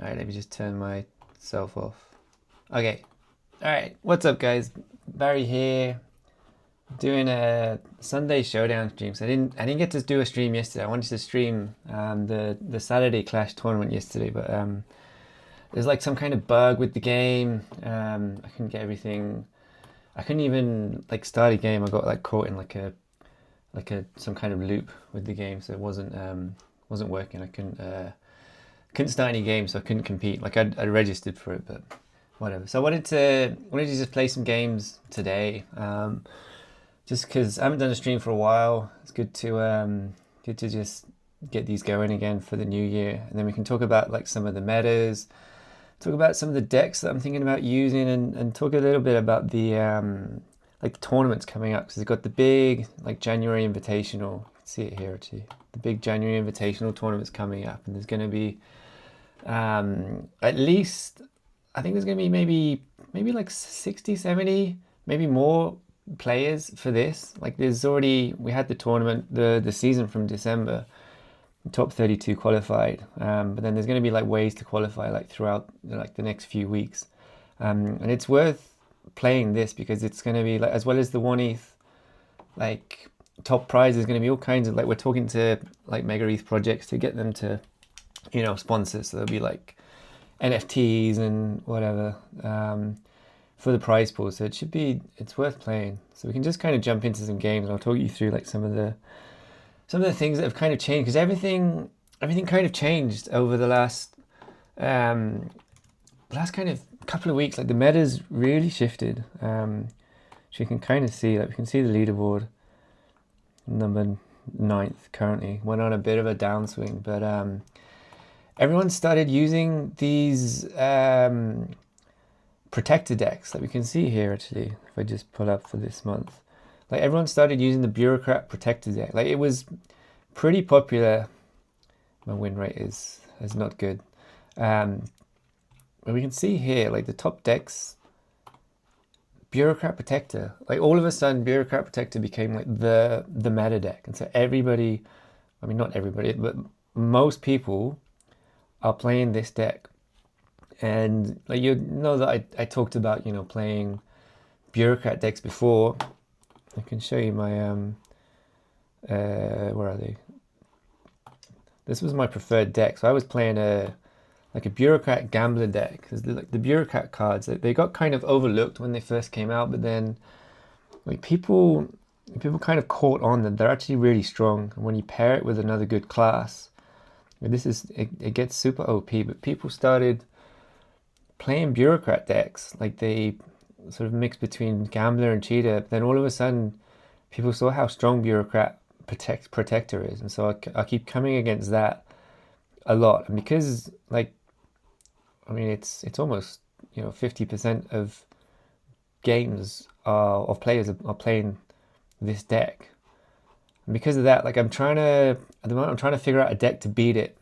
Alright, let me just turn myself off. Okay. Alright, what's up guys? Barry here. Doing a Sunday showdown stream. So I didn't get to do a stream yesterday. I wanted to stream the Saturday Clash tournament yesterday, but there's like some kind of bug with the game. I couldn't get everything. I couldn't even like start a game. I got like caught in like a some kind of loop with the game, so it wasn't working. I couldn't start any games, so I couldn't compete. Like I registered for it, but whatever. So I wanted to just play some games today, just because I haven't done a stream for a while. It's good to just get these going again for the new year, and then we can talk about like some of the metas, talk about some of the decks that I'm thinking about using, and talk a little bit about the like the tournaments coming up because we've got the big like January Invitational. You can see it here actually. The big January Invitational tournaments coming up, and there's going to be at least I think there's going to be maybe like 60, 70, maybe more players for this. Like there's already we had the tournament the season from December, top 32 qualified, but then there's going to be like ways to qualify like throughout like the next few weeks, and it's worth playing this because it's going to be like as well as the 1 ETH like top prize is going to be all kinds of like we're talking to like Mega ETH projects to get them to sponsors. So there'll be like NFTs and whatever for the prize pool. So it's worth playing. So we can just kind of jump into some games and I'll talk you through like some of the things that have kind of changed because everything kind of changed over the last kind of couple of weeks. Like the meta's really shifted. So you can kind of see like we can see the leaderboard number ninth currently went on a bit of a downswing, but everyone started using these protector decks that we can see here actually. If I just pull up for this month, like everyone started using the bureaucrat protector deck. Like it was pretty popular. My win rate is not good, but we can see here like the top decks, bureaucrat protector. Like all of a sudden bureaucrat protector became like the meta deck, and so everybody, I mean not everybody, but most people are playing this deck. And like you know that I talked about playing bureaucrat decks before. I can show you my where are they? This was my preferred deck. So I was playing a bureaucrat gambler deck because the bureaucrat cards they got kind of overlooked when they first came out, but then like people kind of caught on that they're actually really strong. And when you pair it with another good class, it gets super OP. But people started playing bureaucrat decks, like they sort of mixed between gambler and cheater. But then all of a sudden, people saw how strong bureaucrat protector is, and so I keep coming against that a lot. And because like, I mean, it's almost 50% of games of players are playing this deck. And because of that, like at the moment I'm trying to figure out a deck to beat it.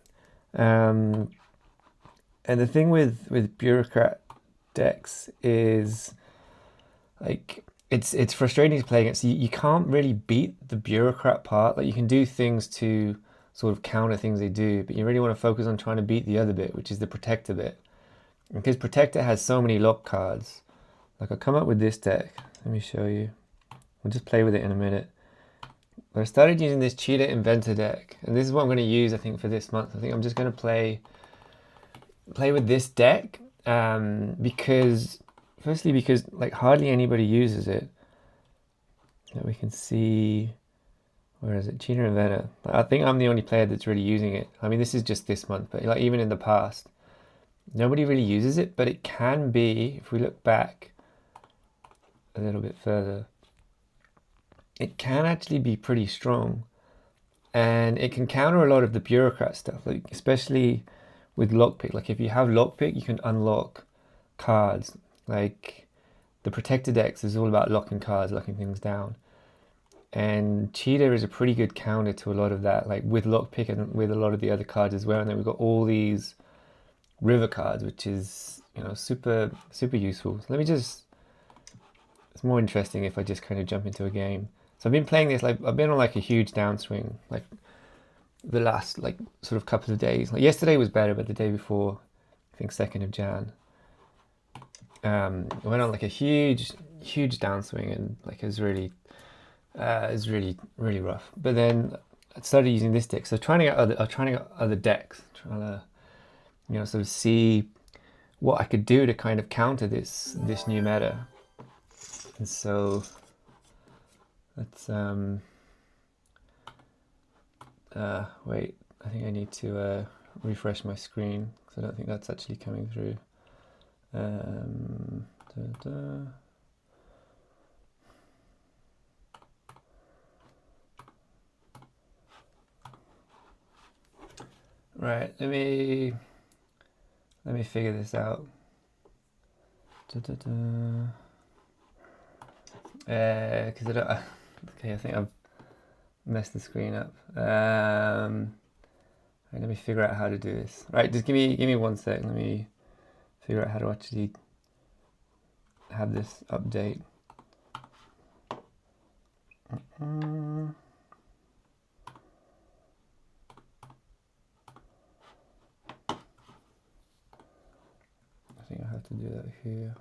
And the thing with bureaucrat decks is like it's frustrating to play against. You can't really beat the bureaucrat part. Like you can do things to sort of counter things they do, but you really want to focus on trying to beat the other bit, which is the protector bit. And because protector has so many lock cards, like I'll come up with this deck. Let me show you. We'll just play with it in a minute. But I started using this cheater inventor deck, and this is what I'm going to use I think for this month. I think I'm just going to play with this deck because like hardly anybody uses it. We can see, where is it? Cheater Inventor. I think I'm the only player that's really using it. I mean, this is just this month, but like even in the past, nobody really uses it. But it can be, if we look back a little bit further, it can actually be pretty strong, and it can counter a lot of the bureaucrat stuff, like especially with lockpick. Like if you have lockpick, you can unlock cards. Like the protector decks is all about locking cards, locking things down. And cheater is a pretty good counter to a lot of that, like with lockpick and with a lot of the other cards as well. And then we've got all these river cards, which is super useful. So it's more interesting if I just kind of jump into a game. So I've been playing this, like I've been on like a huge downswing, like the last like sort of couple of days. Like yesterday was better, but the day before I think 2nd of Jan. It went on like a huge downswing, and like it was really rough. But then I started using this deck, so trying to get other decks, trying to sort of see what I could do to kind of counter this new meta. And so let's wait, I think I need to refresh my screen because I don't think that's actually coming through. Right, let me figure this out. Because I don't. Okay, I think I've messed the screen up. Right, let me figure out how to do this. Right, just give me 1 sec. Let me figure out how to actually have this update. I think I have to do that here.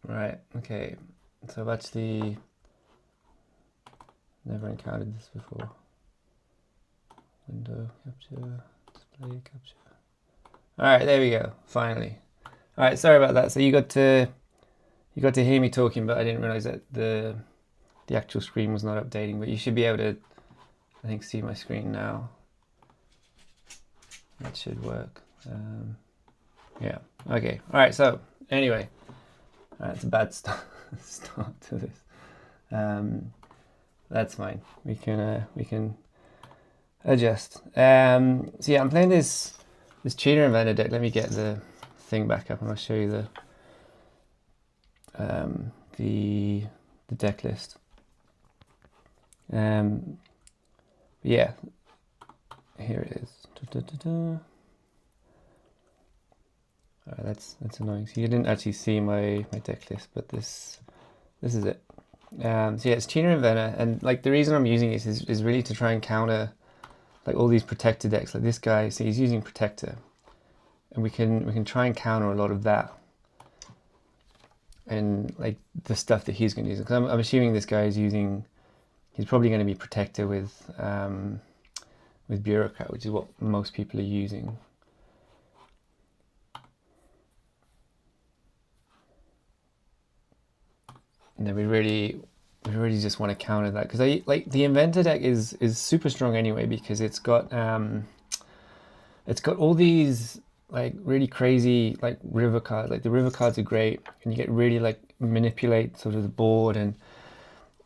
Right, okay, so I've actually never encountered this before. Window capture, display capture. Alright, there we go, finally. Alright, sorry about that. So you got to hear me talking, but I didn't realize that the actual screen was not updating, but you should be able to, I think, see my screen now. That should work. Yeah, okay. Alright, so anyway, it's a bad start to this. That's fine. We can adjust. So yeah, I'm playing this cheater inventor deck. Let me get the thing back up and I'll show you the deck list. Yeah, here it is. Alright, that's annoying. So you didn't actually see my deck list, but this is it. So yeah, it's Cheater Inventor, and like the reason I'm using it is really to try and counter like all these protector decks. Like this guy, so he's using protector, and we can try and counter a lot of that, and like the stuff that he's going to use. Because I'm assuming this guy is using, he's probably going to be protector with bureaucrat, which is what most people are using. And then we really just want to counter that, because I like the inventor deck is super strong anyway, because it's got all these like really crazy like river cards. Like the river cards are great, and you get really like manipulate sort of the board, and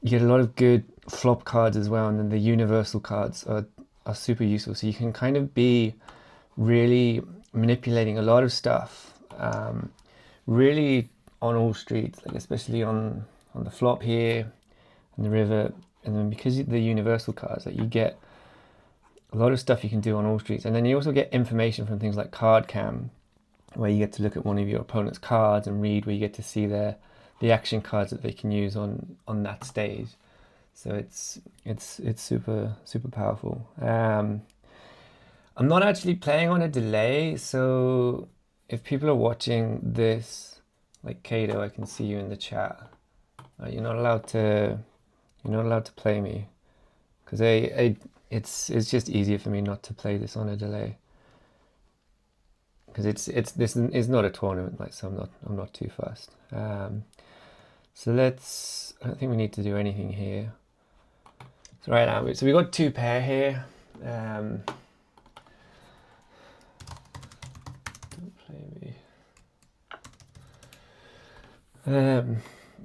you get a lot of good flop cards as well. And then the universal cards are super useful, so you can kind of be really manipulating a lot of stuff, really on all streets, like especially on the flop here and the river. And then because the universal cards, that you get a lot of stuff you can do on all streets. And then you also get information from things like card cam, where you get to look at one of your opponent's cards and read, where you get to see the action cards that they can use on that stage. So it's super powerful. I'm not actually playing on a delay, so if people are watching this, like Kato, I can see you in the chat. You're not allowed to play me, because it's just easier for me not to play this on a delay, because this is not a tournament, like, so I'm not too fast. So I don't think we need to do anything here. So right now, so we got 2 pair here. Don't play me.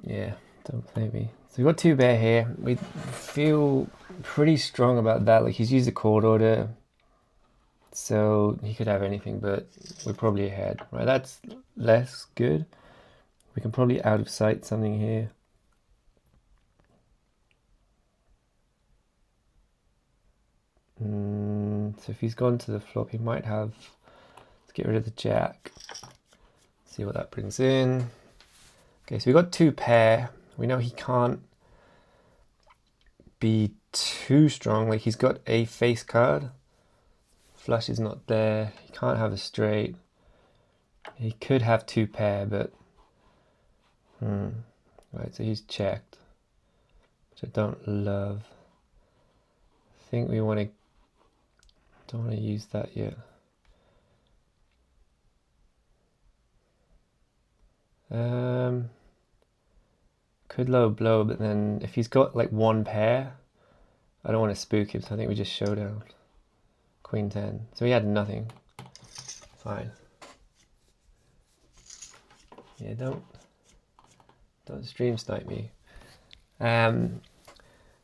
Yeah, don't play me. So we've got 2 bear here. We feel pretty strong about that. Like, he's used a court order, so he could have anything, but we're probably ahead. Right, that's less good. We can probably out of sight something here. So if he's gone to the flop, he might have get rid of the jack. See what that brings in. Okay, so we got 2 pair. We know he can't be too strong. Like, he's got a face card. Flush is not there. He can't have a straight. He could have 2 pair, but right, so he's checked, which I don't love. I think we don't want to use that yet. Could low blow, but then if he's got like 1 pair, I don't want to spook him, so I think we just showdown. Queen 10. So he had nothing. Fine. Yeah, don't stream snipe me. Yeah,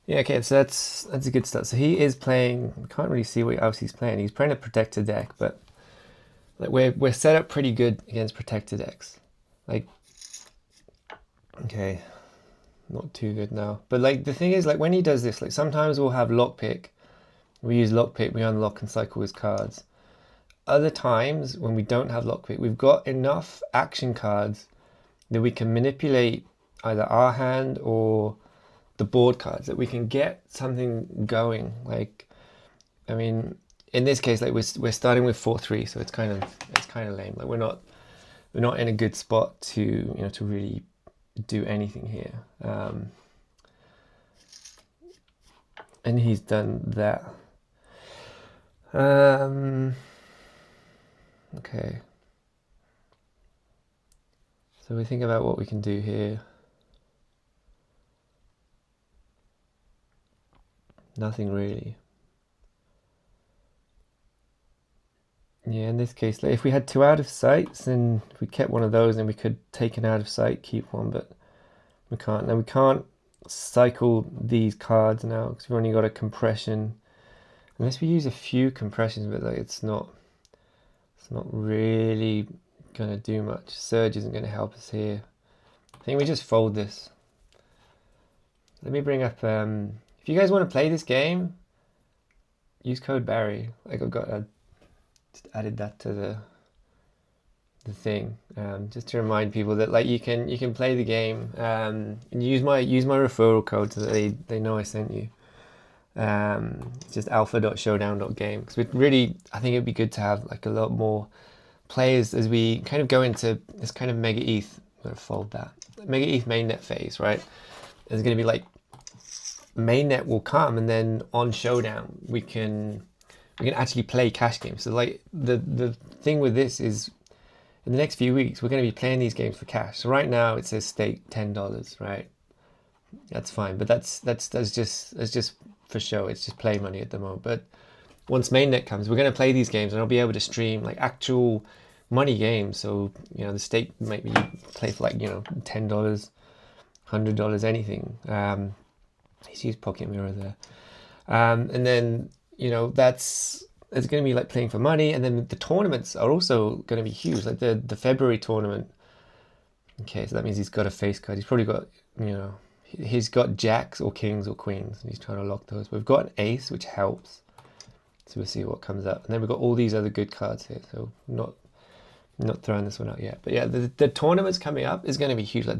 okay, so that's a good start. So he is playing. I can't really see what else he's playing. He's playing a protector deck, but like we're set up pretty good against protector decks. Like, okay, not too good now. But like the thing is, like when he does this, like sometimes we'll have lockpick. We use lockpick, we unlock and cycle his cards. Other times when we don't have lockpick, we've got enough action cards that we can manipulate either our hand or the board cards, that we can get something going. Like, I mean, in this case, like we're starting with 4-3, so it's kind of lame. Like we're not in a good spot to to really do anything here. And he's done that. Okay. So we think about what we can do here. Nothing really. Yeah, in this case, like if we had 2 out of sights, then if we kept one of those, then we could take an out of sight, keep one, but we can't. Now we can't cycle these cards now because we've only got a compression. Unless we use a few compressions, but like it's not really gonna do much. Surge isn't gonna help us here. I think we just fold this. Let me bring up. If you guys want to play this game, use code Barry. Like I just added that to the thing, just to remind people that like you can play the game, and use my referral code so that they know I sent you. It's just alpha.showdown.game, because I think it'd be good to have like a lot more players as we kind of go into this kind of mega ETH. I'm gonna fold that mega ETH mainnet phase, right? There's gonna be like mainnet will come, and then on showdown we can actually play cash games. So like the thing with this is, in the next few weeks we're going to be playing these games for cash. So right now it says stake $10, right? That's fine, but that's just for show. It's just play money at the moment. But once mainnet comes, we're going to play these games, and I'll be able to stream like actual money games. So the stake might be play for like $10, $100, anything. Let's use Pocket Mirror there, and then it's going to be like playing for money. And then the tournaments are also going to be huge, like the February tournament. Okay, so that means he's got a face card. He's probably got he's got jacks or kings or queens, and he's trying to lock those. We've got an ace, which helps, so we'll see what comes up. And then we've got all these other good cards here, so not throwing this one out yet. But yeah, the tournaments coming up is going to be huge. Like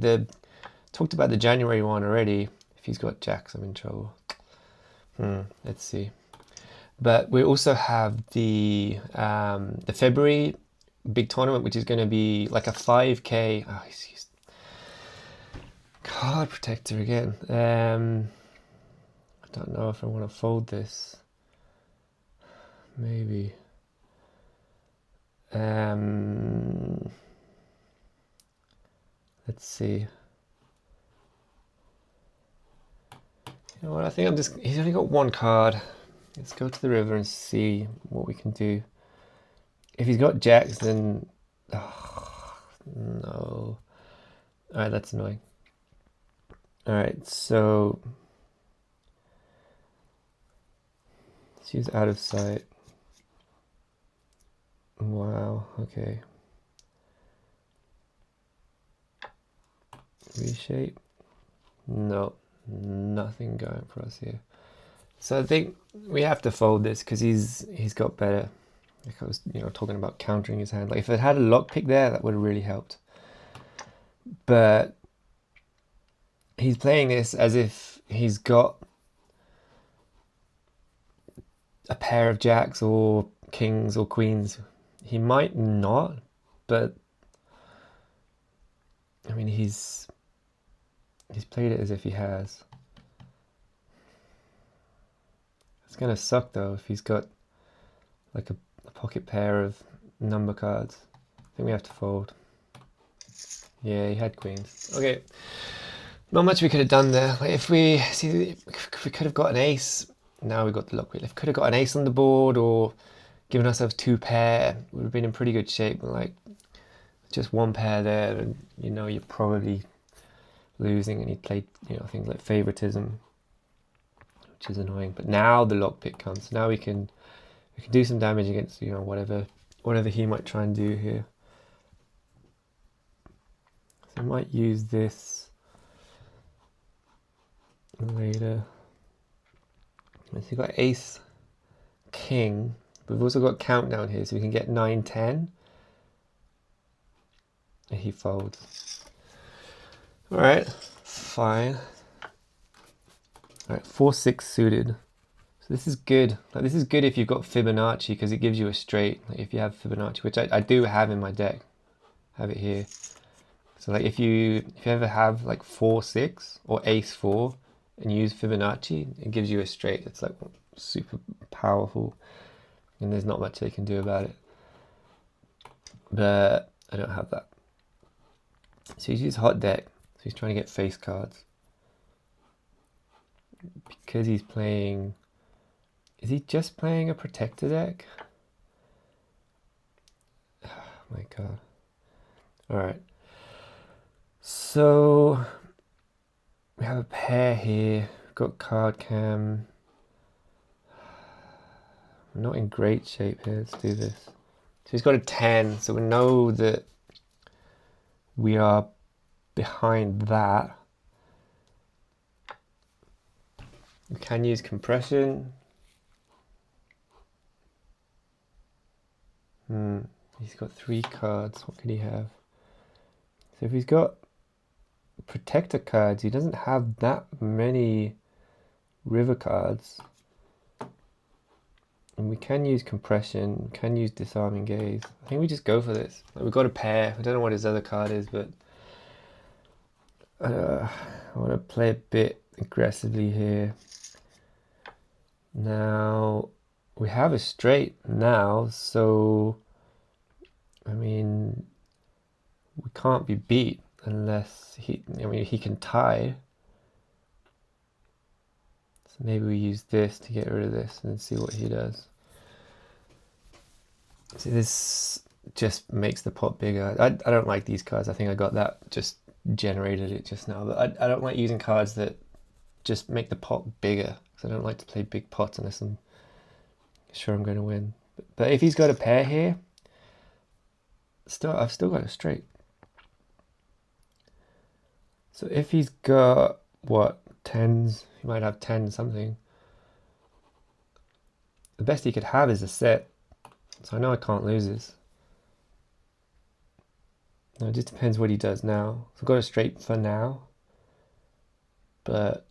talked about the January one already. If he's got jacks, I'm in trouble. Let's see. But we also have the February big tournament, which is going to be like a 5K. Oh, he's used card protector again. I don't know if I want to fold this. Maybe. Let's see. You know what, I think he's only got 1 card. Let's go to the river and see what we can do. If he's got jacks, then no. Alright, that's annoying. Alright, so let's use out of sight. Wow, okay. Reshape. No, nothing going for us here. So I think we have to fold this because he's got better Like I was, talking about countering his hand. Like if it had a lockpick there, that would have really helped. But he's playing this as if he's got a pair of jacks or kings or queens. He might not, but I mean he's played it as if he has. It's gonna suck though if he's got like a pocket pair of number cards. I think we have to fold. Yeah, he had queens. Okay, not much we could have done there. Like if we could have got an ace. Now we got the lock wheel. If we could have got an ace on the board or given ourselves 2 pair, we would have been in pretty good shape. But like just 1 pair there, and you're probably losing. And he played things like favoritism, which is annoying. But now the lockpick comes. Now we can do some damage against whatever he might try and do here. So I might use this later. So you've got ace, king. We've also got countdown here, so we can get 9, 10. And he folds. All right, fine. All right, 4, 6 suited. So this is good. Like this is good if you've got Fibonacci because it gives you a straight. Like if you have Fibonacci, which I do have in my deck, have it here. So like if you ever have like 4, 6 or ace 4 and use Fibonacci, it gives you a straight. It's like super powerful, and there's not much they can do about it. But I don't have that. So he's used hot deck. So he's trying to get face cards. Because he's playing... Is he just playing a protector deck? Oh my god. Alright. So... we have a pair here. We've got card cam. We're not in great shape here. Let's do this. So he's got a 10. So we know that we are behind that. We can use compression. He's got 3 cards. What could he have? So if he's got protector cards, he doesn't have that many river cards. And we can use compression, we can use disarming gaze. I think we just go for this. Like we've got a pair. I don't know what his other card is, but I want to play a bit aggressively here. Now we have a straight now, so I mean we can't be beat unless he can tie. So maybe we use this to get rid of this and see what he does. See, this just makes the pot bigger. I don't like these cards. I think I got that, just generated it just now. But I don't like using cards that just make the pot bigger, because I don't like to play big pots unless I'm sure I'm going to win. But if he's got a pair here, I've still got a straight. So if he's got, what, 10s, he might have 10 something. The best he could have is a set. So I know I can't lose this. No, it just depends what he does now. So I've got a straight for now. But,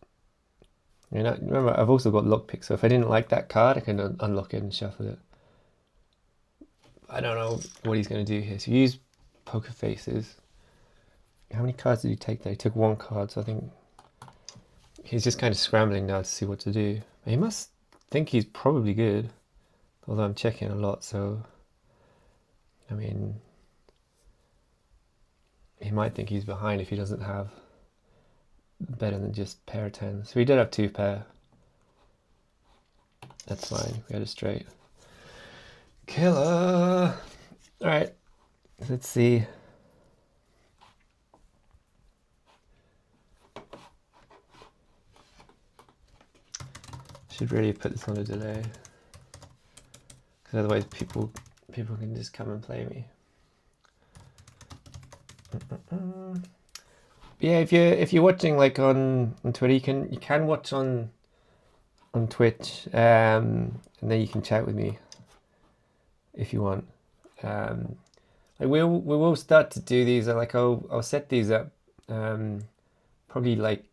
remember, I've also got lockpick. So if I didn't like that card, I can unlock it and shuffle it. I don't know what he's going to do here. So use poker faces. How many cards did he take there? He took 1 card, so I think he's just kind of scrambling now to see what to do. He must think he's probably good, although I'm checking a lot, so I mean, he might think he's behind if he doesn't have better than just pair of 10s. So he did have 2 pair. That's fine, we had a straight. Killer! Alright, let's see. Should really put this on a delay, because otherwise people can just come and play me. Yeah, if you're watching like on Twitter, you can watch on Twitch, and then you can chat with me if you want. Like we will start to do these. Like I'll set these up probably like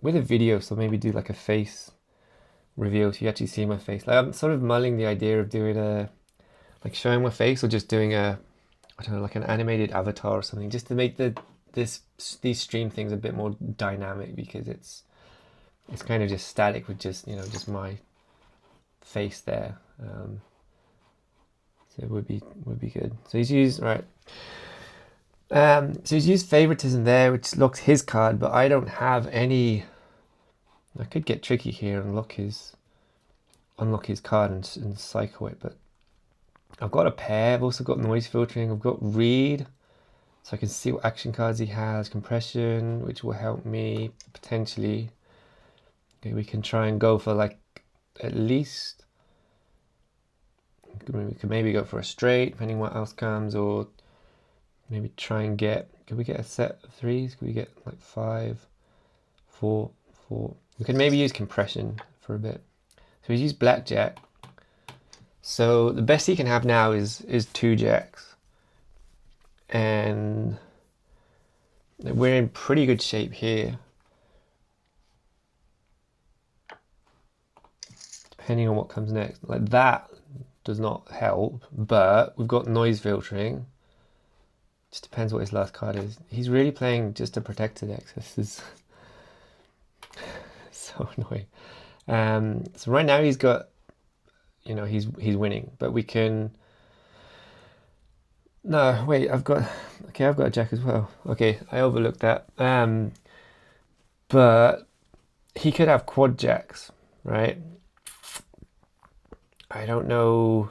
with a video. So maybe do like a face reveal so you actually see my face. Like I'm sort of mulling the idea of doing a like showing my face or just doing a I don't know like an animated avatar or something just to make these stream things a bit more dynamic because it's kind of just static with just just my face there. So it would be good. So he's used right. So he's used favoritism there, which locks his card, but I don't have any. I could get tricky here and unlock his card and cycle it, but I've got a pair. I've also got noise filtering. I've got read, so I can see what action cards he has. Compression, which will help me potentially. Okay, we can try and go for like at least. We could maybe go for a straight, depending what else comes, or maybe try and get. Could we get a set of threes? Could we get like 5, 4, 4? We could maybe use compression for a bit. So he's used blackjack. So the best he can have now is 2 jacks, and we're in pretty good shape here. Depending on what comes next, like that does not help, but we've got noise filtering. Just depends what his last card is. He's really playing just to protect deck. This is so annoying. So right now he's got, he's winning, but we can. No, wait, I've got a jack as well. Okay, I overlooked that. But he could have quad jacks, right? I don't know.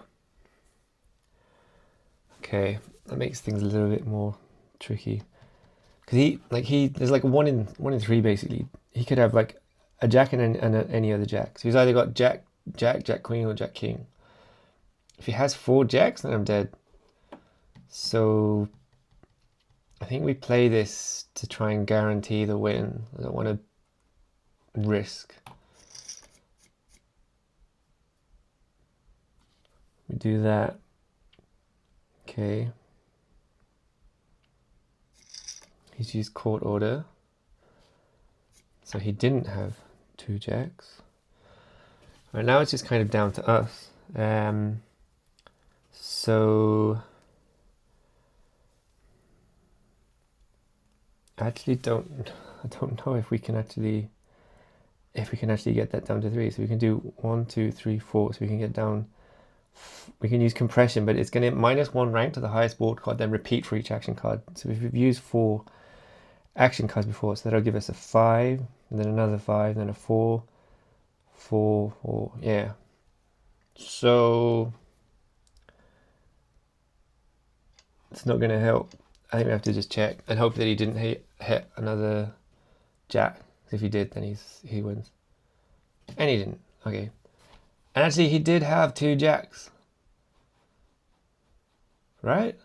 Okay, that makes things a little bit more tricky. Because there's like one in 3 basically. He could have like a jack and any other jack. So he's either got jack, queen, or jack, king. If he has 4 jacks, then I'm dead. So I think we play this to try and guarantee the win. I don't want to risk. We do that. Okay. He's used court order. So he didn't have 2 jacks. Right now it's just kind of down to us. So I actually don't know if we can actually get that down to 3. So we can do 1, 2, 3, 4. So we can get down. We can use compression, but it's going to -1 rank to the highest board card, then repeat for each action card. So if we've used 4 action cards before, so that'll give us a 5, and then another 5, then a 4, 4, 4. Yeah. So it's not going to help. I think we have to just check and hope that he didn't hit another jack. If he did, then he wins. And he didn't. Okay. And actually, he did have 2 jacks. Right?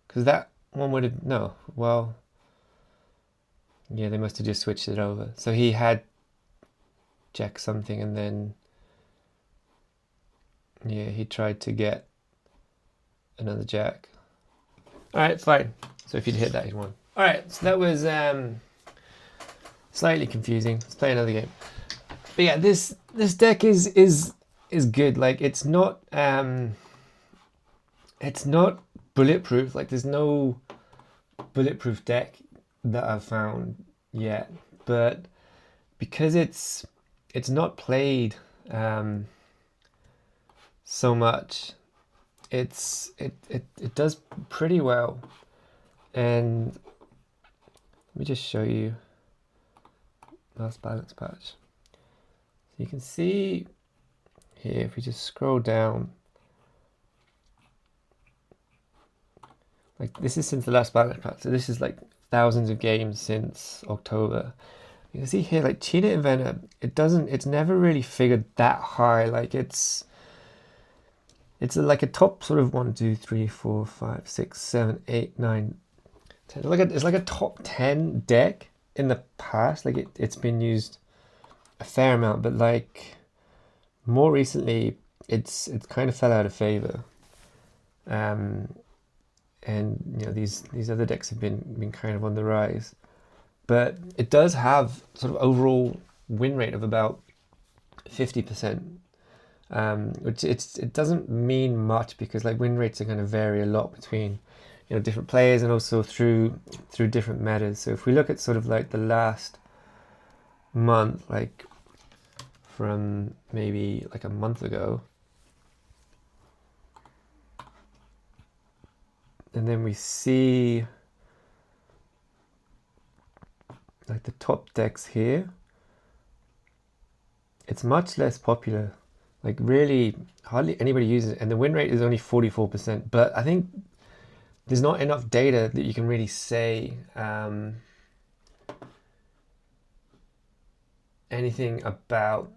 Because that one would have... No. Well... Yeah, they must have just switched it over. So he had jack something and then... Yeah, he tried to get another jack. Alright, fine. So if you'd hit that, he'd won. Alright, so that was slightly confusing. Let's play another game. But yeah, this deck is good. Like it's not bulletproof. Like there's no bulletproof deck that I've found yet. But because it's not played so much, it does pretty well. And let me just show you last balance patch. So you can see here, if we just scroll down, like this is since the last balance patch. So this is like thousands of games since October. You can see here, like Cheetah Inventor, it's never really figured that high. Like it's like a top sort of 1, 2, 3, 4, 5, 6, 7, 8, 9, 10. It's like a top 10 deck in the past. Like it's been used a fair amount, but like more recently, it's kind of fell out of favor. and you know these other decks have been kind of on the rise, but it does have sort of overall win rate of about 50%, which it doesn't mean much because like win rates are going to vary a lot between different players and also through different metas. So if we look at sort of like the last month, like from maybe like a month ago, and then we see like the top decks here, it's much less popular. Like really hardly anybody uses it, and the win rate is only 44%. But I think there's not enough data that you can really say anything about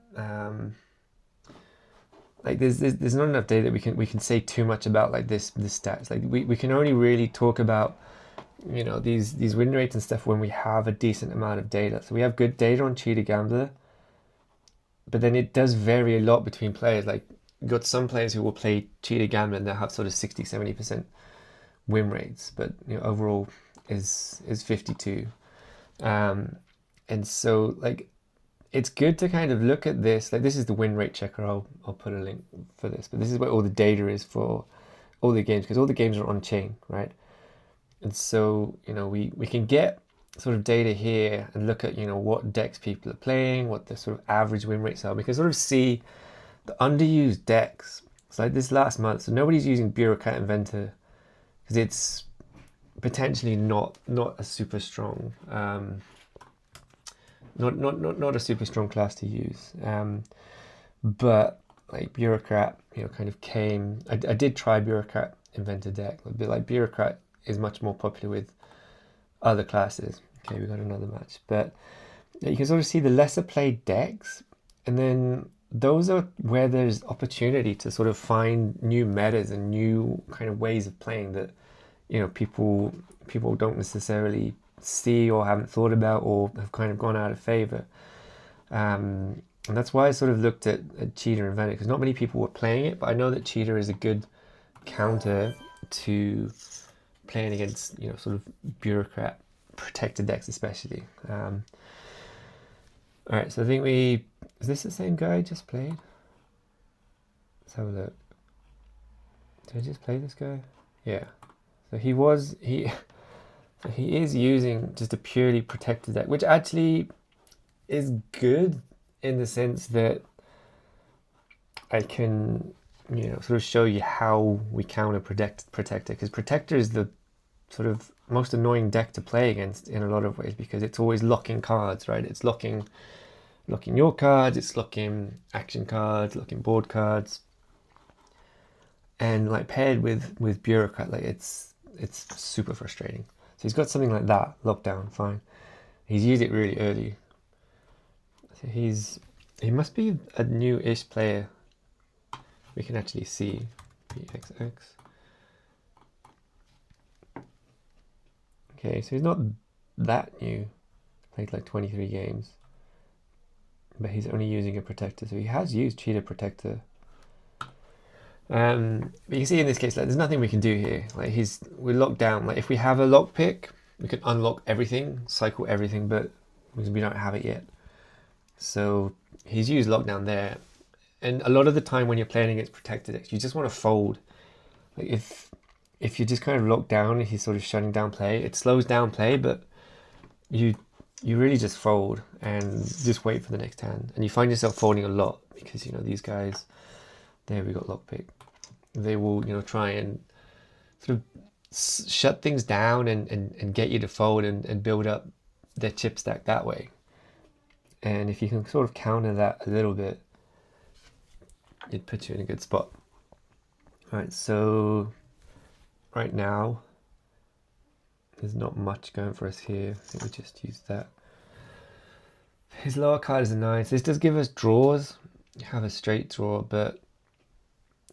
like there's not enough data that we can say too much about like this stats. Like we can only really talk about these win rates and stuff when we have a decent amount of data. So we have good data on Cheetah Gambler, but then it does vary a lot between players. Like you've got some players who will play Cheetah Gambler and they'll have sort of 60-70% win rates, but overall is 52. And so like it's good to kind of look at this. Like this is the win rate checker. I'll put a link for this, but this is where all the data is for all the games, because all the games are on chain, right? And so we can get sort of data here and look at what decks people are playing, what the sort of average win rates are. We can sort of see the underused decks. It's like this last month, so nobody's using Bureaucrat Inventor because it's potentially not a super strong not a super strong class to use, but like Bureaucrat kind of came. I did try Bureaucrat Inventor deck, a bit like Bureaucrat is much more popular with other classes. Okay, we got another match, but you can sort of see the lesser played decks, and then those are where there's opportunity to sort of find new metas and new kind of ways of playing that people don't necessarily see or haven't thought about or have kind of gone out of favor. And that's why I sort of looked at Cheetah Inventor, because not many people were playing it, but I know that Cheetah is a good counter to playing against sort of Bureaucrat protected decks especially. All right, so I think is this the same guy I just played? Let's have a look. Did I just play this guy? Yeah. So he is using just a purely protected deck, which actually is good in the sense that I can sort of show you how we counter Protector, because Protector is the sort of most annoying deck to play against in a lot of ways, because it's always locking cards, right? It's locking your cards, it's locking action cards, locking board cards, and like paired with Bureaucrat, like it's super frustrating. So he's got something like that locked down fine. He's used it really early. So he must be a new-ish player. We can actually see PXX. Okay, so he's not that new. Played like 23 games. But he's only using a Protector, so he has used Cheetah Protector. But you can see in this case, like, there's nothing we can do here. Like we're locked down. Like if we have a lockpick, we can unlock everything, cycle everything, but we don't have it yet. So he's used lockdown there. And a lot of the time when you're playing against protected decks, you just want to fold. Like if you're just kind of locked down and he's sort of shutting down play, it slows down play, but you really just fold and just wait for the next hand. And you find yourself folding a lot because these guys, there we got lockpick. They will try and sort of shut things down and get you to fold and build up their chip stack that way. And if you can sort of counter that a little bit, it puts you in a good spot. All right, so right now there's not much going for us here. I think we just used that. His lower card is a 9. So this does give us draws. You have a straight draw, but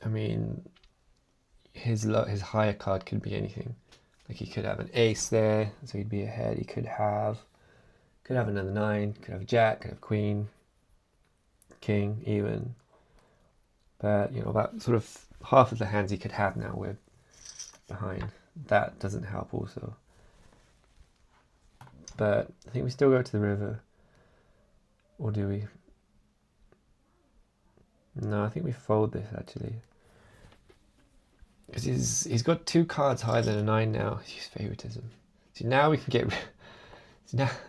I mean, his higher card could be anything. Like he could have an ace there, so he'd be ahead. He could have another 9. Could have a jack. Could have queen, king, even. But about sort of half of the hands he could have now behind. That doesn't help also. But I think we still go to the river. Or do we? No, I think we fold this actually. Because he's got 2 cards higher than a 9 now. He's favoritism. See, now we can get...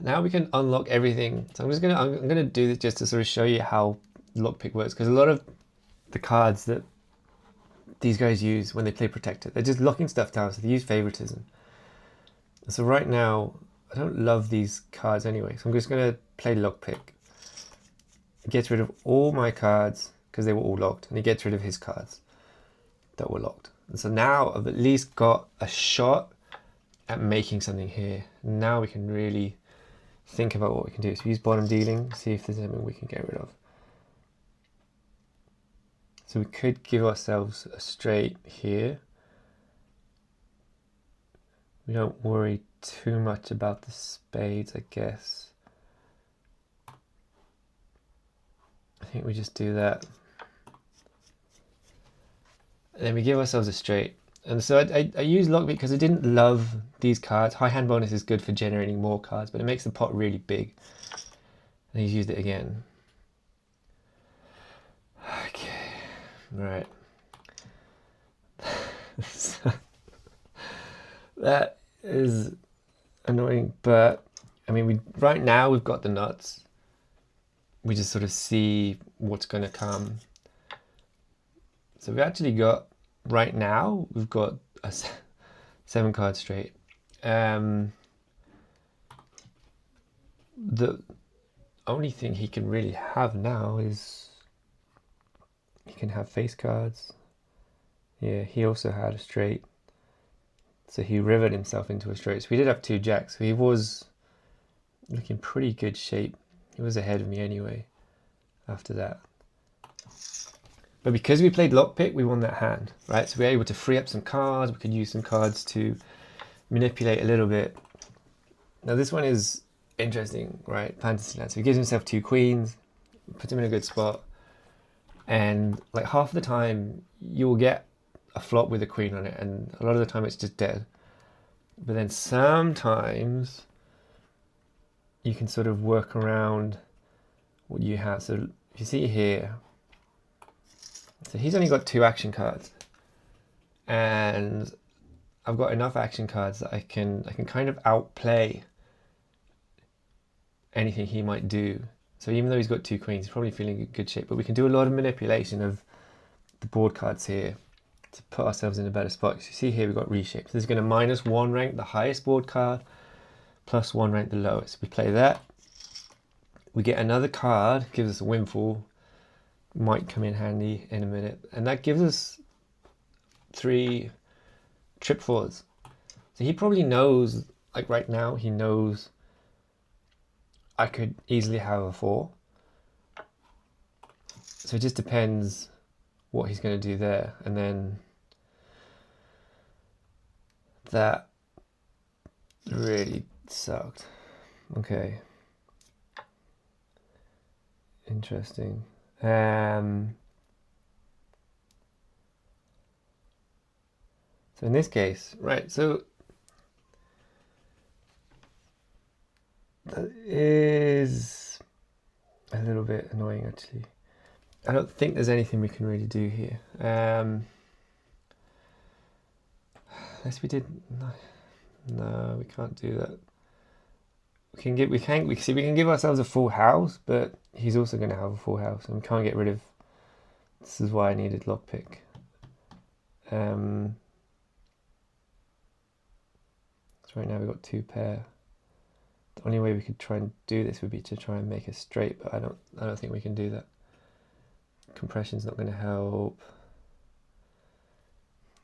now we can unlock everything. So I'm gonna do this just to sort of show you how lockpick works. Because a lot of the cards that these guys use when they play Protector, they're just locking stuff down, so they use favoritism. So right now, I don't love these cards anyway, so I'm just going to play lockpick. It gets rid of all my cards, because they were all locked, and he gets rid of his cards that were locked. And so now I've at least got a shot at making something here. Now we can really think about what we can do. So we use bottom dealing, see if there's anything we can get rid of. So we could give ourselves a straight here. We don't worry too much about the spades, I guess. I think we just do that. And then we give ourselves a straight. And so I use lockpick because I didn't love these cards. High hand bonus is good for generating more cards, but it makes the pot really big. And he's used it again. Okay. Right. That is annoying, but I mean, right now we've got the nuts. We just sort of see what's going to come. So we actually got, right now, we've got a 7 card straight. The only thing he can really have now is he can have face cards. Yeah, he also had a straight. So he rivered himself into a straight. So we did have 2 jacks. So he was looking pretty good shape. He was ahead of me anyway after that. But because we played lockpick, we won that hand, right? So we were able to free up some cards. We could use some cards to manipulate a little bit. Now this one is interesting, right? Fantasy land. So he gives himself 2 queens, puts him in a good spot. And like half the time you'll get a flop with a queen on it, and a lot of the time it's just dead. But then sometimes you can sort of work around what you have. So if you see here, so he's only got 2 action cards, and I've got enough action cards that I can kind of outplay anything he might do. So even though he's got 2 queens, he's probably feeling in good shape, but we can do a lot of manipulation of the board cards here to put ourselves in a better spot. Because you see here we've got reshape. So this is going to -1 rank the highest board card, +1 rank the lowest. We play that. We get another card, gives us a windfall. Might come in handy in a minute. And that gives us 3 trip 4s. So he probably knows, like right now, he knows I could easily have a 4. So it just depends what he's going to do there. And then that really sucked. Okay. Interesting. So in this case, right, so that is a little bit annoying actually. I don't think there's anything we can really do here. Unless we did, no, we can't do that. We can give ourselves a full house, but he's also going to have a full house, and we can't get rid of. This is why I needed lockpick. So right now we've got 2 pair. The only way we could try and do this would be to try and make a straight, but I don't think we can do that. Compression's not going to help.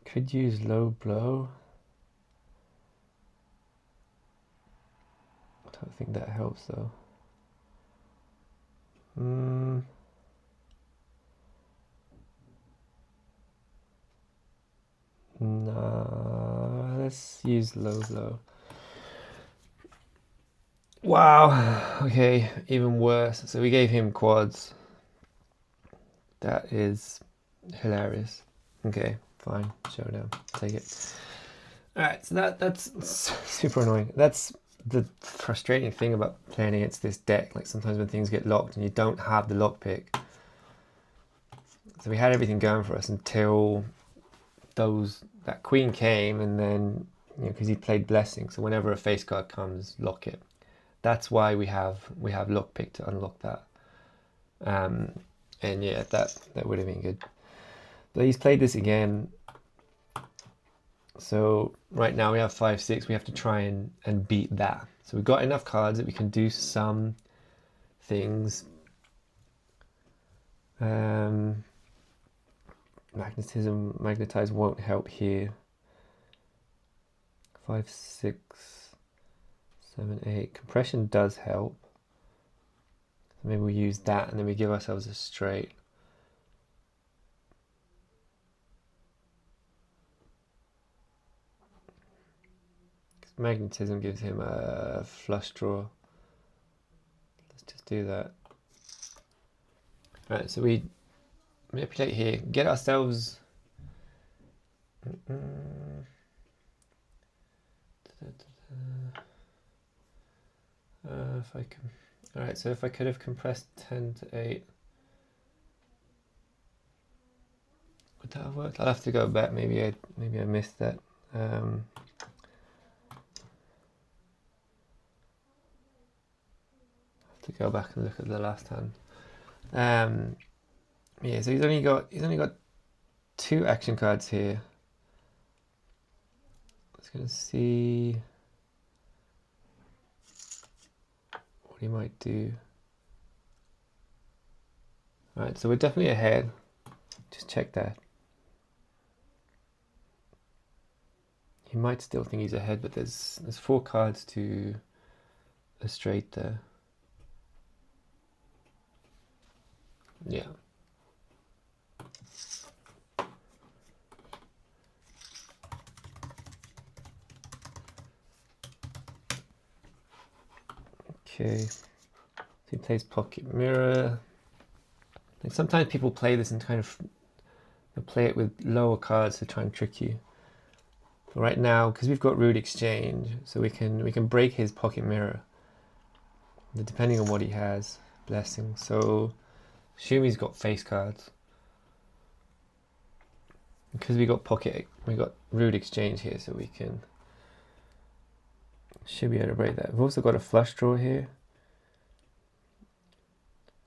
Could use low blow. I don't think that helps though. No, let's use low blow. Wow, okay, even worse. So we gave him quads. That is hilarious. Okay, fine, showdown, take it. All right, so that's super annoying. That's the frustrating thing about playing against this deck. Like sometimes when things get locked and you don't have the lockpick. So we had everything going for us until that queen came, and then because he played blessing, so whenever a face card comes, lock it. That's why we have lockpick to unlock that. And yeah, that would have been good. But he's played this again. So right now we have 5-6. We have to try and beat that. So we've got enough cards that we can do some things. Magnetize won't help here. 5, 6, 7, 8. Compression does help. So maybe we use that and then we give ourselves a straight. Magnetism gives him a flush draw. Let's just do that. Right, so we manipulate here, get ourselves if I can. Alright, so if I could have compressed 10 to 8, would that have worked? I'll have to go back. Maybe I missed that. Have to go back and look at the last hand. Yeah, so he's only got 2 action cards here. Let's gonna see what he might do. Alright, so we're definitely ahead. Just check that. He might still think he's ahead, but there's 4 cards to a straight there. Yeah. Okay. So he plays Pocket Mirror. Like sometimes people play this and kind of they'll play it with lower cards to try and trick you. But right now, because we've got Rude Exchange, so we can break his Pocket Mirror. Depending on what he has, Blessing. So assume he's got face cards. Because we got Rude Exchange here, so we should be able to break that. We've also got a flush draw here.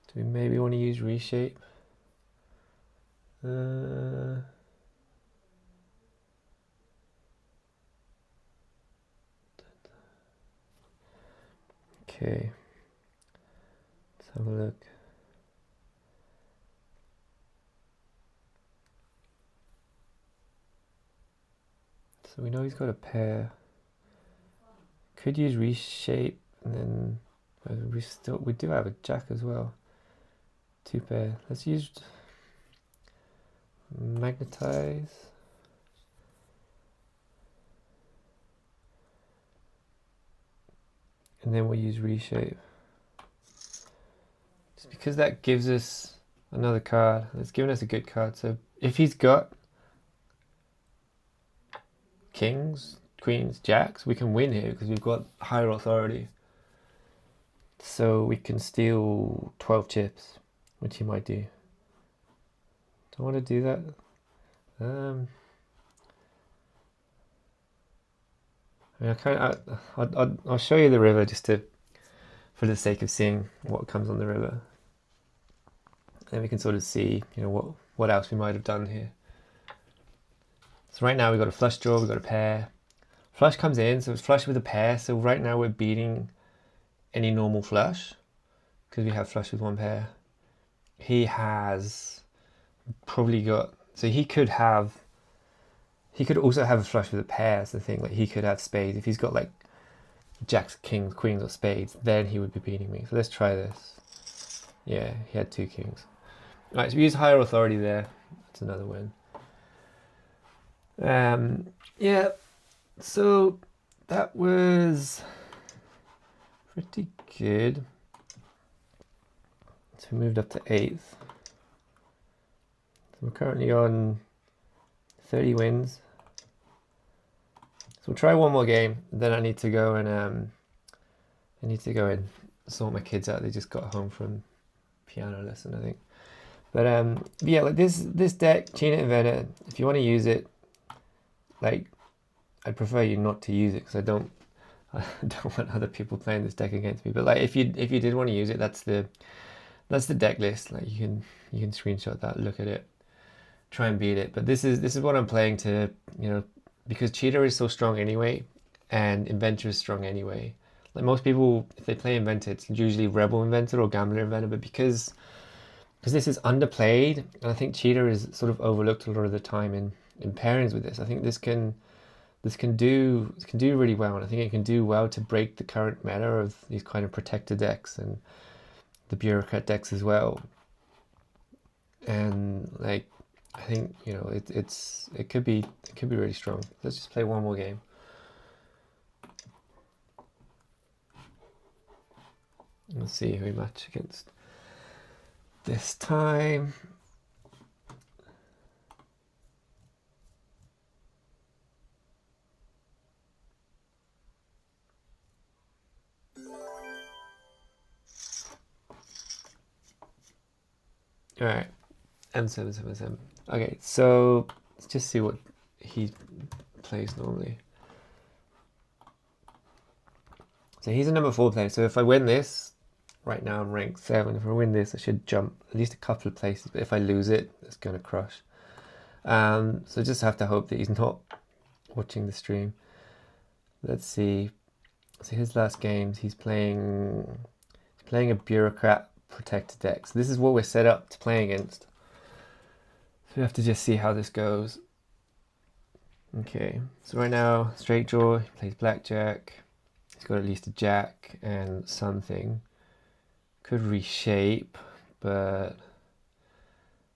Do we maybe want to use Reshape? Okay. Let's have a look. So we know he's got a pair. Could use Reshape, and then we do have a Jack as well. 2 pair. Let's use Magnetize. And then we'll use Reshape. Just because that gives us another card. It's given us a good card. So if he's got kings, queens, jacks, we can win here because we've got higher authority. So we can steal 12 chips, which he might do. Do I want to do that? I mean, I'll show you the river just for the sake of seeing what comes on the river. And we can sort of see, what else we might have done here. So right now we've got a flush draw, we've got a pair. Flush comes in, so it's flush with a pair. So right now we're beating any normal flush because we have flush with 1 pair. He has probably got, so he could also have a flush with a pair. That's the thing. Like he could have spades. If he's got like jacks, kings, queens, or spades, then he would be beating me. So let's try this. Yeah, he had 2 kings. All right, so we use higher authority there. That's another win. Yeah, so that was pretty good. So we moved up to 8th. So we're currently on 30 wins. So we'll try one more game. Then I need to go and sort my kids out. They just got home from piano lesson, I think. But yeah, like this deck, China invented. If you want to use it, like, I'd prefer you not to use it because I don't want other people playing this deck against me. But like, if you did want to use it, that's the deck list. Like, you can screenshot that, look at it, try and beat it. But this is what I'm playing to, because Cheetah is so strong anyway, and Inventor is strong anyway. Like, most people, if they play Inventor, it's usually Rebel Inventor or Gambler Inventor. But because this is underplayed, and I think Cheetah is sort of overlooked a lot of the time in pairings with this. I think this can do really well, and I think it can do well to break the current meta of these kind of protector decks and the bureaucrat decks as well. And like, I think it could be really strong. Let's just play one more game. Let's see who we match against this time. All right, M777. Okay, so let's just see what he plays normally. So he's a number 4 player. So if I win this, right now I'm ranked 7. If I win this, I should jump at least a couple of places. But if I lose it, it's going to crush. So just have to hope that he's not watching the stream. Let's see. So his last games, he's playing a bureaucrat protector deck. So this is what we're set up to play against. So we have to just see how this goes. Okay, so right now, straight draw, he plays blackjack. He's got at least a jack and something. Could reshape, but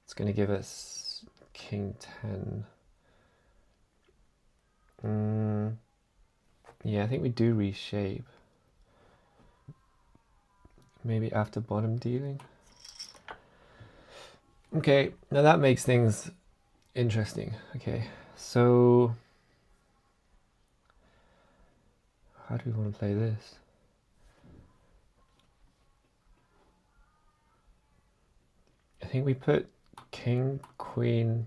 it's going to give us king 10. Yeah, I think we do reshape. Maybe after bottom dealing. Okay, now that makes things interesting. Okay, so how do we want to play this? I think we put king, queen,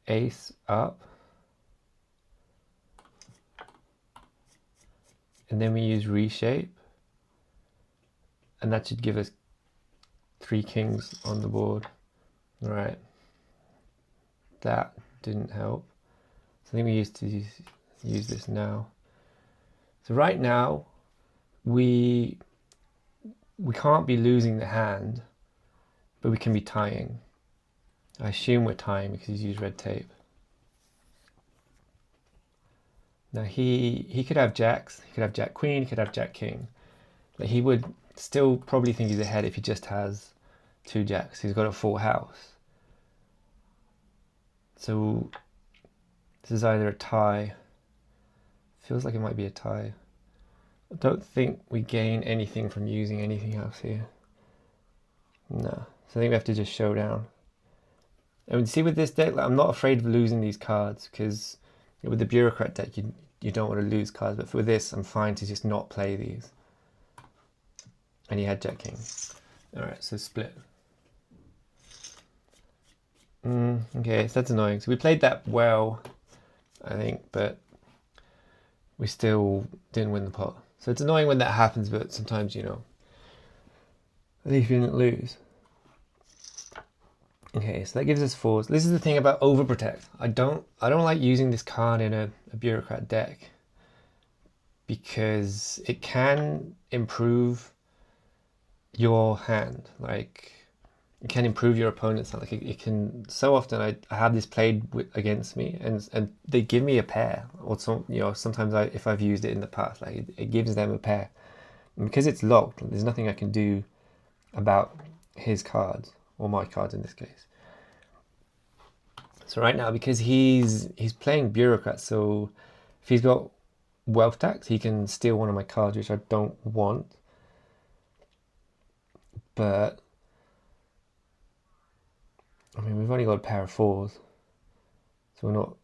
ace up. And then we use reshape. And that should give us 3 kings on the board. All right. That didn't help. So I think we used to use this now. So right now, we can't be losing the hand, but we can be tying. I assume we're tying because he's used red tape. Now he could have jacks, he could have jack queen, he could have jack king. But he would still probably think he's ahead if he just has 2 jacks. He's got a full house. So this is either a tie. Feels like it might be a tie. I don't think we gain anything from using anything else here. No. So I think we have to just showdown. And see, with this deck, like, I'm not afraid of losing these cards because with the bureaucrat deck, you don't want to lose cards. But for this, I'm fine to just not play these. And he had jack king. All right, so split. Okay, so that's annoying. So we played that well, I think, but we still didn't win the pot. So it's annoying when that happens, but sometimes, at least we didn't lose. Okay, so that gives us 4s. This is the thing about overprotect. I don't like using this card in a bureaucrat deck because it can improve your hand. Like, it can improve your opponent's hand. Like, it can. So often I have this played against me, and they give me a pair, or sometimes if I've used it in the past, like it gives them a pair, and because it's locked, there's nothing I can do about his cards or my cards in this case. So right now, because he's playing bureaucrat, so if he's got wealth tax, he can steal one of my cards, which I don't want. But I mean, we've only got a pair of 4s, so we're not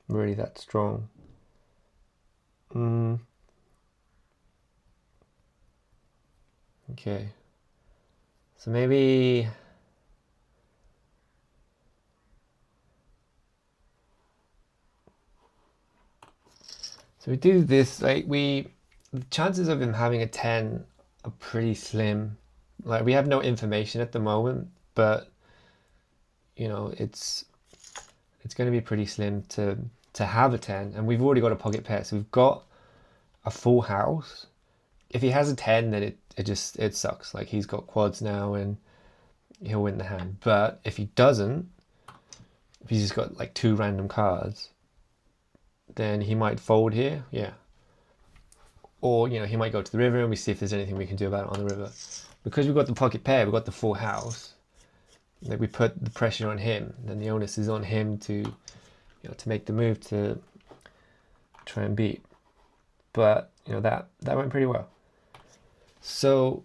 really that strong. Okay. So maybe... So we do this, like the chances of him having a 10 are pretty slim. Like we have no information at the moment, but you know, it's going to be pretty slim to have a 10, and we've already got a pocket pair, so we've got a full house. If he has a 10, then it sucks. Like he's got quads now and he'll win the hand. But if he doesn't, if he's just got like 2 random cards, then he might fold here, yeah. Or, you know, he might go to the river and we see if there's anything we can do about it on the river. Because we've got the pocket pair, we've got the full house, like we put the pressure on him, then the onus is on him to, you know, to make the move to try and beat. But, you know, that went pretty well. So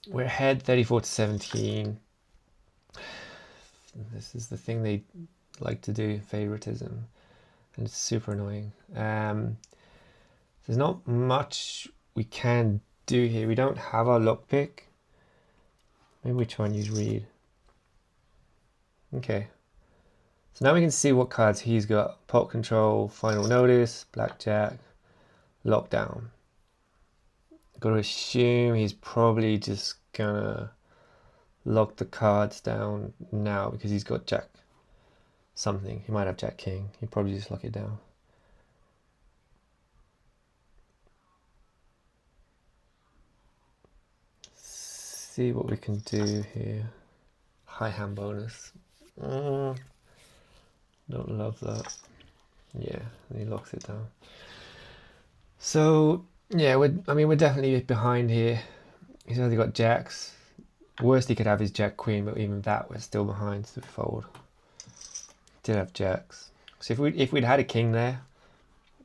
we're ahead 34-17. This is the thing they like to do, favoritism. And it's super annoying. There's not much we can do here. We don't have our lockpick. Maybe we try and use read. Okay. So now we can see what cards he's got. Pot control, final notice, blackjack, lockdown. Got to assume he's probably just gonna lock the cards down now because he's got jack something. He might have jack king. He'd probably just lock it down. See what we can do here. High hand bonus. Don't love that. Yeah, and he locks it down. So yeah, we're definitely behind here. He's only got jacks. Worst he could have is jack queen, but even that we're still behind, so fold. Did have jacks. So if we'd had a king there,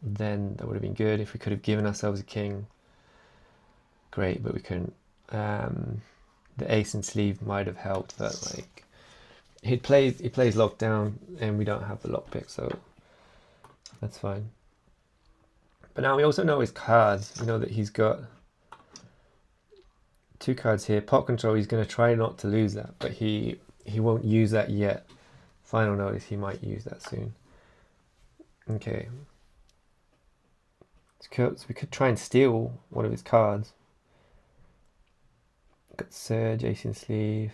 then that would have been good. If we could have given ourselves a king, great, but we couldn't. The ace and sleeve might have helped, but like he plays lockdown and we don't have the lockpick, so that's fine. But now we also know his cards. We know that he's got 2 cards here. Pot control, he's going to try not to lose that, but he won't use that yet. Final notice, he might use that soon. Okay. So we could try and steal one of his cards. Got surge, ace in sleeve.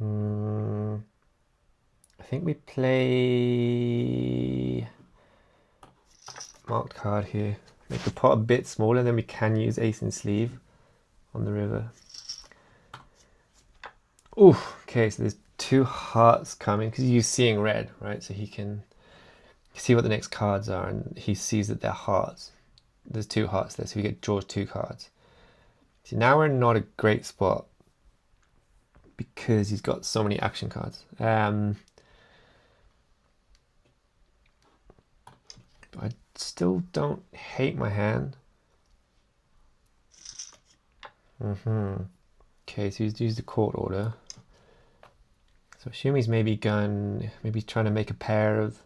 I think we play marked card here. Make the pot a bit smaller, then we can use ace in sleeve on the river. Ooh, okay, so there's 2 hearts coming because he's seeing red, right? So he can see what the next cards are, and he sees that they're hearts. There's 2 hearts there, so he draws 2 cards. See, now we're in not a great spot because he's got so many action cards. But I still don't hate my hand. Okay, so he's used the court order. So I assume he's maybe trying to make a pair of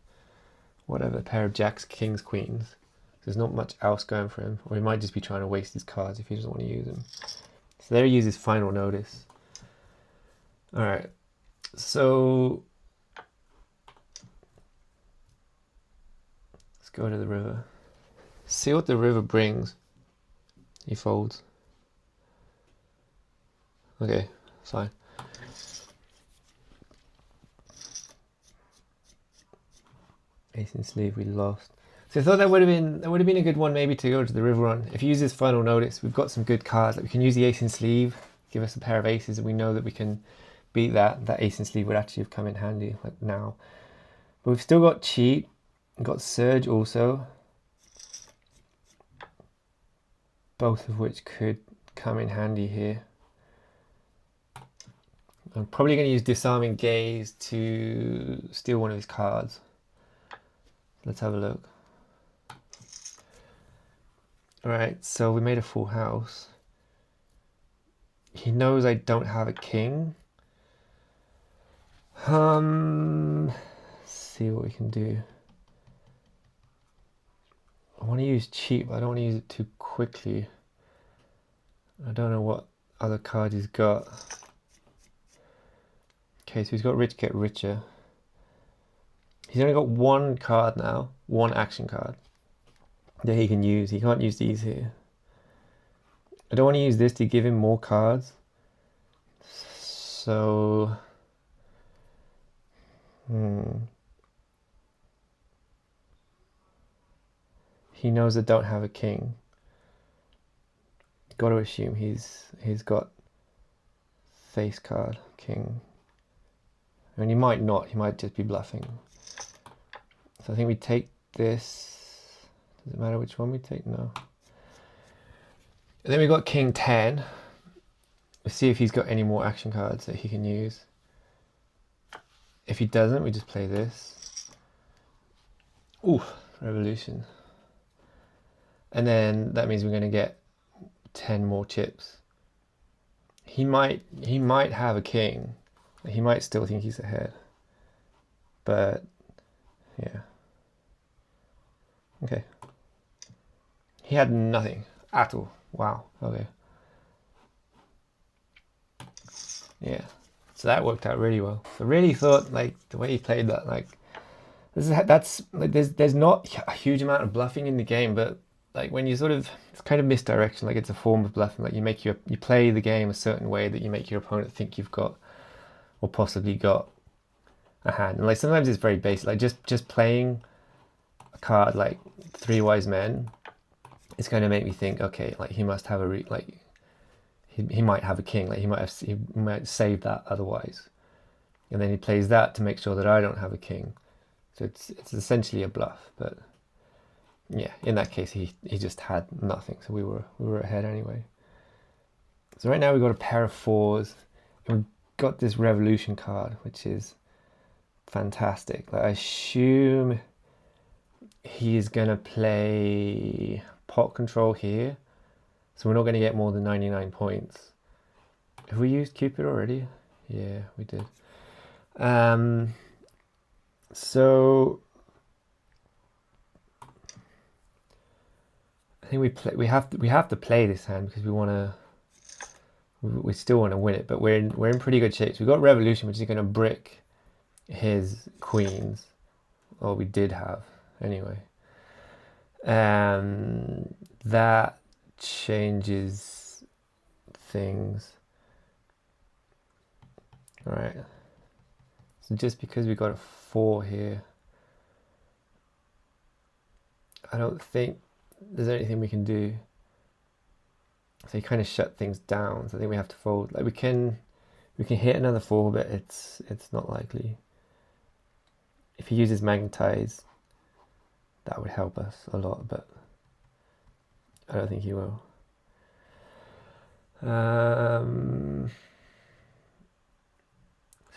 whatever, a pair of jacks, kings, queens. There's not much else going for him, or he might just be trying to waste his cards if he doesn't want to use them. So there he uses final notice. All right, so let's go to the river. See what the river brings. He folds. Okay, fine. Ace in sleeve, we lost. So I thought that would have been a good one maybe to go to the river on. If he uses final notice, we've got some good cards. Like we can use the ace in sleeve, give us a pair of aces, and we know that we can beat that. That ace in sleeve would actually have come in handy like now. But we've still got cheat, we've got surge also, both of which could come in handy here. I'm probably going to use disarming gaze to steal one of his cards. Let's have a look. All right, so we made a full house. He knows I don't have a king. Let's see what we can do. I want to use cheat, but I don't want to use it too quickly. I don't know what other card he's got. Okay, so he's got rich get richer. He's only got one card now, one action card that he can use. He can't use these here. I don't want to use this to give him more cards. So, he knows I don't have a king. Got to assume he's got face card king. I mean, he might not. He might just be bluffing. So I think we take this. Does it matter which one we take? No. And then we got king 10. Let's see if he's got any more action cards that he can use. If he doesn't, we just play this. Ooh, revolution. And then that means we're going to get 10 more chips. He might have a king. He might still think he's ahead. But yeah. Okay. He had nothing at all. Wow. Okay. Yeah. So that worked out really well. I really thought like the way he played that, like that's like there's not a huge amount of bluffing in the game, but like when you sort of, it's kind of misdirection, like it's a form of bluffing. Like you play the game a certain way that you make your opponent think you've got or possibly got a hand. And like sometimes it's very basic, like just playing a card like Three Wise Men, it's going to make me think, okay, like he must have he might have a king, like he might save that otherwise, and then he plays that to make sure that I don't have a king. So it's essentially a bluff. But yeah, in that case he just had nothing, so we were ahead anyway. So right now we've got a pair of fours, and we've got this revolution card, which is fantastic. Like, I assume he's gonna play pot control here, so we're not going to get more than 99 points. Have we used Cupid already? Yeah, we did. So I think we have to play this hand because we still want to win it, but we're in pretty good shape. So we've got revolution, which is going to brick his queens, or we did have anyway. That changes things. All right. So just because we got a 4 here, I don't think there's anything we can do. So you kind of shut things down. So I think we have to fold. Like we can hit another 4, but it's not likely. If he uses magnetize, that would help us a lot, but I don't think he will. So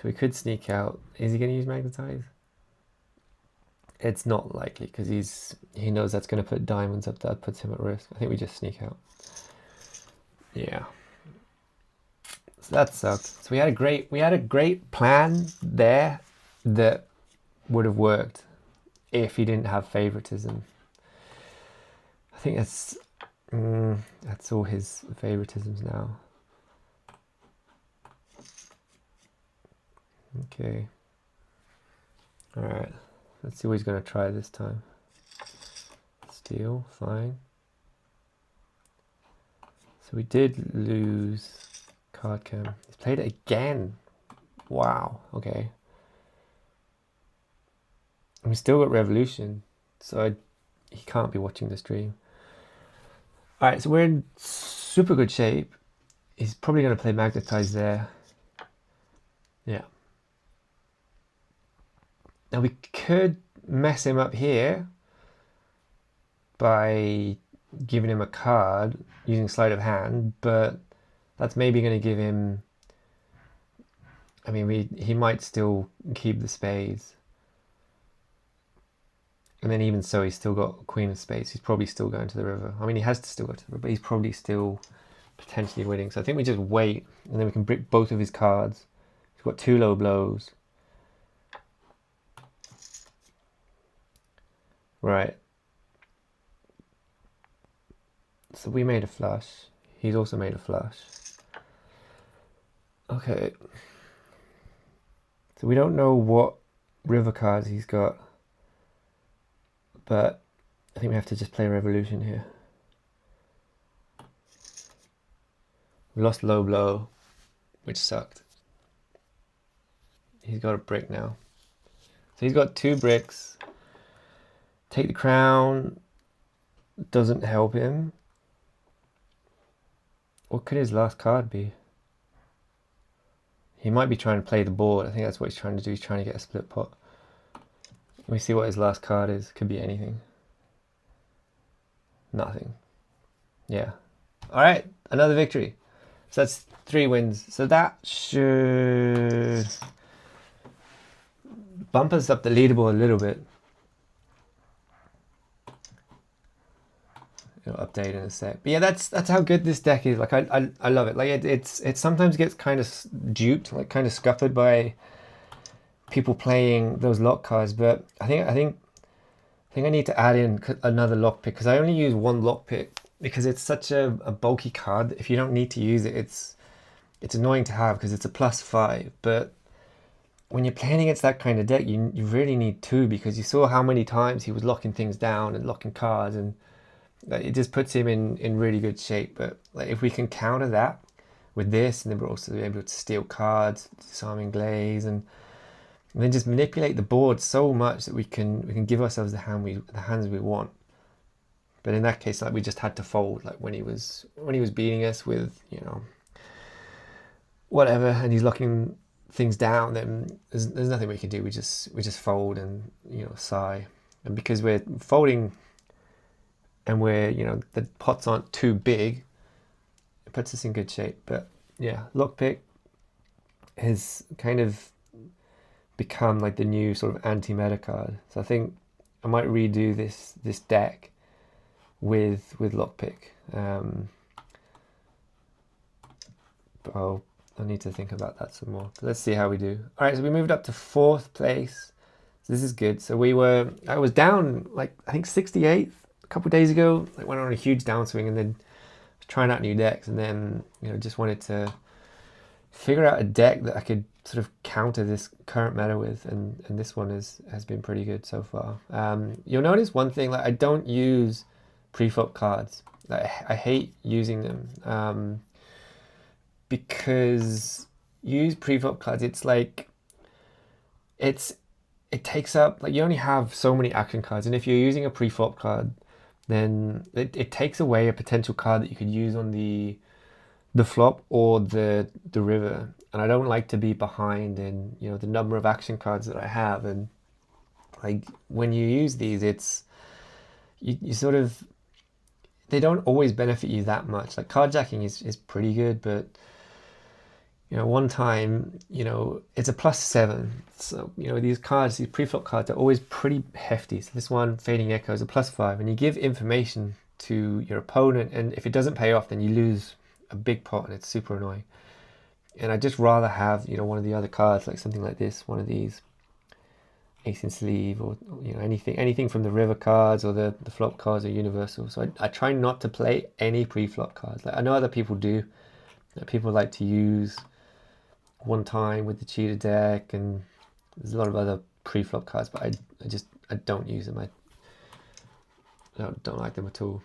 we could sneak out. Is he going to use magnetize? It's not likely because he knows that's going to put diamonds up. That puts him at risk. I think we just sneak out. Yeah. So that sucked. So we had a great plan there that would have worked if he didn't have favoritism. I think that's all his favoritisms now. Okay. All right. Let's see what he's going to try this time. Steal, fine. So we did lose card cam. He's played it again. Wow. Okay. And we still got revolution, so he can't be watching the stream. All right, so we're in super good shape. He's probably going to play magnetize there. Yeah. Now we could mess him up here by giving him a card using sleight of hand, but that's maybe going to give him, I mean, he might still keep the spades. And then even so, he's still got queen of spades. He's probably still going to the river. I mean, he has to still go to the river, but he's probably still potentially winning. So I think we just wait, and then we can brick both of his cards. He's got 2 low blows. Right. So we made a flush. He's also made a flush. Okay. So we don't know what river cards he's got, but I think we have to just play Revolution here. We lost low blow, which sucked. He's got a brick now. So he's got 2 bricks. Take the crown doesn't help him. What could his last card be? He might be trying to play the board. I think that's what he's trying to do. He's trying to get a split pot. Let me see what his last card is. Could be anything. Nothing. Yeah. All right. Another victory. So that's 3 wins. So that should bump us up the leaderboard a little bit. It'll update in a sec. But yeah, that's how good this deck is. Like I love it. Like it sometimes gets kind of duped, like kind of scuppered by people playing those lock cards. But I think I need to add in another lock pick because I only use 1 lock pick because it's such a bulky card. If you don't need to use it, it's annoying to have because it's a +5. But when you're playing against that kind of deck, you really need 2 because you saw how many times he was locking things down and locking cards, and it just puts him in really good shape. But like if we can counter that with this, and then we're also able to steal cards, disarming glaze, and then just manipulate the board so much that we can give ourselves the hands we want. But in that case, like we just had to fold, like when he was beating us with, you know, whatever, and he's locking things down, then there's nothing we can do. We just fold and, you know, sigh. And because we're folding and we're, you know, the pots aren't too big, it puts us in good shape. But yeah, lockpick has kind of become like the new sort of anti-meta card. So I think I might redo this deck with lockpick. But I'll need to think about that some more. But let's see how we do. All right, so we moved up to 4th place. So this is good. So I was down like I think 68th a couple of days ago. I went on a huge downswing and then was trying out new decks, and then, you know, just wanted to figure out a deck that I could sort of counter this current meta with, and this one has been pretty good so far. You'll notice one thing, like I don't use preflop cards. Like, I hate using them because use preflop cards, it's like it takes up, like you only have so many action cards, and if you're using a preflop card, then it takes away a potential card that you could use on the flop or the river. And I don't like to be behind in, you know, the number of action cards that I have. And like when you use these, it's you sort of, they don't always benefit you that much. Like cardjacking is pretty good, but you know, one time, you know, it's a +7. So, you know, these cards, these preflop cards are always pretty hefty. So this one, Fading Echo, is a +5, and you give information to your opponent, and if it doesn't pay off, then you lose a big pot, and it's super annoying. And I'd just rather have, you know, one of the other cards, like something like this, one of these, Ace in Sleeve, or, you know, anything from the river cards or the flop cards are universal. So I try not to play any pre-flop cards. Like I know other people do. People like to use One Time with the cheater deck, and there's a lot of other pre-flop cards, but I don't use them. I don't like them at all.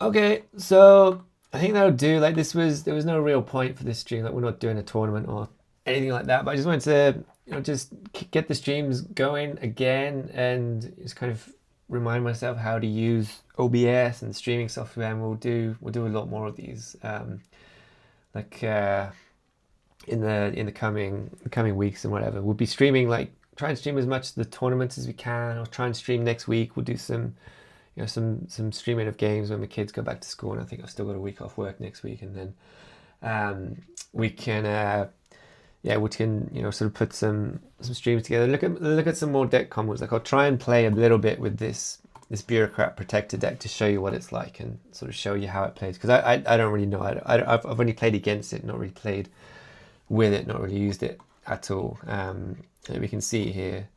Okay, so I think that'll do. Like there was no real point for this stream. Like we're not doing a tournament or anything like that, but I just wanted to, you know, just get the streams going again and just kind of remind myself how to use OBS and streaming software, and we'll do a lot more of these in the coming weeks and whatever. We'll be streaming, like try and stream as much of the tournaments as we can, or try and stream next week. We'll do some, you know, some streaming of games when the kids go back to school, and I think I've still got a week off work next week, and then we can you know, sort of put some streams together. Look at some more deck combos. Like I'll try and play a little bit with this Bureaucrat Protector deck to show you what it's like and sort of show you how it plays, because I don't really know. I've only played against it, not really played with it, not really used it at all. And we can see here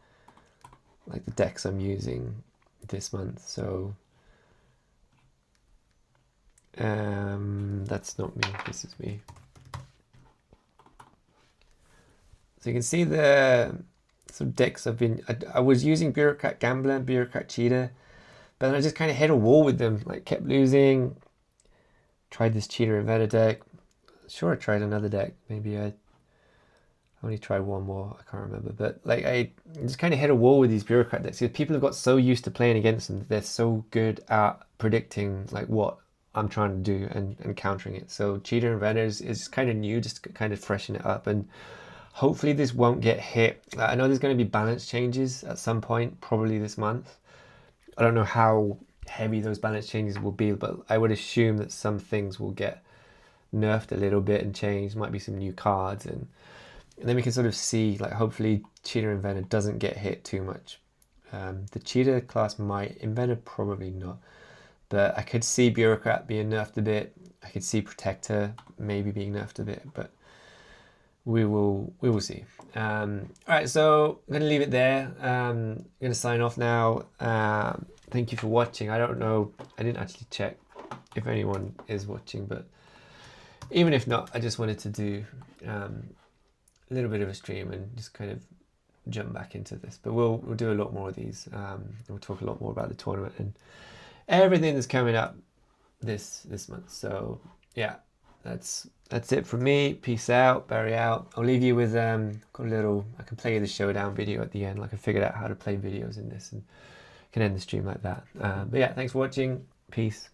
like the decks I'm using this month. So That's not me. This is me. So you can see the sort of decks I've been. I was using Bureaucrat Gambler and Bureaucrat Cheater, but then I just kind of hit a wall with them. Like kept losing. Tried this Cheater Inventor deck. Sure, I tried another deck. Maybe I only tried one more. I can't remember. But like I just kind of hit a wall with these Bureaucrat decks because people have got so used to playing against them. They're so good at predicting like what I'm trying to do and countering it. So Cheater Inventors is kind of new, just to kind of freshen it up, and hopefully this won't get hit. I know there's going to be balance changes at some point, probably this month. I don't know how heavy those balance changes will be, but I would assume that some things will get nerfed a little bit and changed. Might be some new cards, and then we can sort of see, like, hopefully Cheater Inventor doesn't get hit too much. The Cheater class might, Inventor probably not, but I could see Bureaucrat being nerfed a bit. I could see Protector maybe being nerfed a bit, but we will see. All right, so I'm going to leave it there. I'm going to sign off now. Thank you for watching. I don't know, I didn't actually check if anyone is watching, but even if not, I just wanted to do a little bit of a stream and just kind of jump back into this. But we'll do a lot more of these. We'll talk a lot more about the tournament and everything that's coming up this month. So yeah, that's it from me. Peace out, Barry out. I'll leave you with got a little, I can play you the showdown video at the end. Like I figured out how to play videos in this and can end the stream like that. But yeah, thanks for watching. Peace.